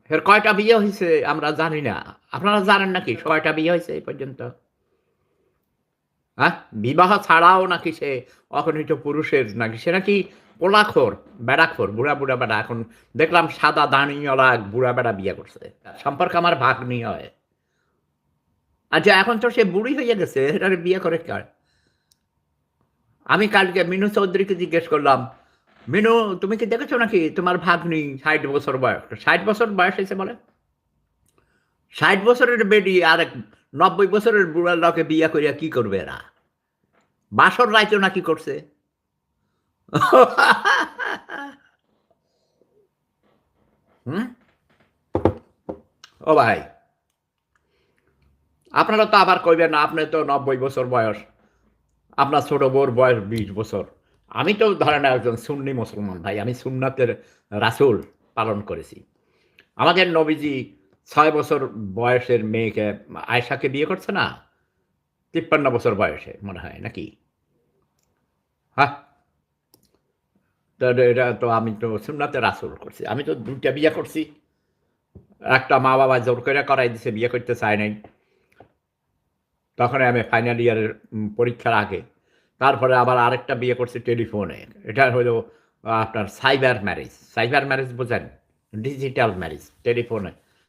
এর কয়টা বিয়ে হইছে আমরা জানি না। আপনারা জানেন নাকি কয়টা বিয়ে হইছে এই পর্যন্ত? হ্যাঁ? বিবাহ ছাড়াও নাকি সে অগণিত পুরুষের নাকি সে নাকি পোলাখোর, বেড়াখোর, বুড়া বেড়া। এখন দেখলাম সাদা দাড়িওয়ালা এক বুড়া বেড়া বিয়ে করছে। সম্পর্কে আমার ভাগ্নি হয়। আচ্ছা এখন তো সে বুড়ি হইয়া গেছে, এটারে বিয়ে করে কে? আমি কালকে মিনু চৌধুরীকে জিজ্ঞেস করলাম, "মিনু তুমি কি দেখেছো নাকি তোমার ভাগ্নি ৬০ বছর বয়স?" ৬০ বছর বয়স হইছে বলে? ৬০ বছরের বেডি আরেক ৯০ বছরের বুড়ার লগে বিয়া কইরা কি করবে এরা? বাসর রাইতেও নাকি করছে। হুম? ও ভাই, আপনারা তো আবার কইবেন না, আপনার তো ৯০ বছর বয়স। আপনার ছোট বউর বয়স ২০ বছর। আমি তো ধরেন একজন সুন্নি মুসলমান ভাই। আমি সুন্নাতের রাসূল পালন করেছি। আমাদের নবীজি ৬ বছর বয়সের মেয়েকে আয়েশাকে বিয়ে করছে না? ৫৩ বছর বয়সে মনে হয় নাকি? হ্যাঁ? তো এটা তো আমি তো সুন্নাতে রাসূল করছি। আমি তো ২ টা বিয়ে করছি। একটা মা-বাবা জোর কইরা করাই দিছে, বিয়ে করতে চায় নাই। তখন আমি ফাইনাল ইয়ারের পরীক্ষার আগে। তারপরে আবার আরেকটা বিয়ে করছি টেলিফোনে। এটা হইলো আপনার সাইবার ম্যারেজ। সাইবার ম্যারেজ বোঝেন? ডিজিটাল ম্যারেজ টেলিফোনে।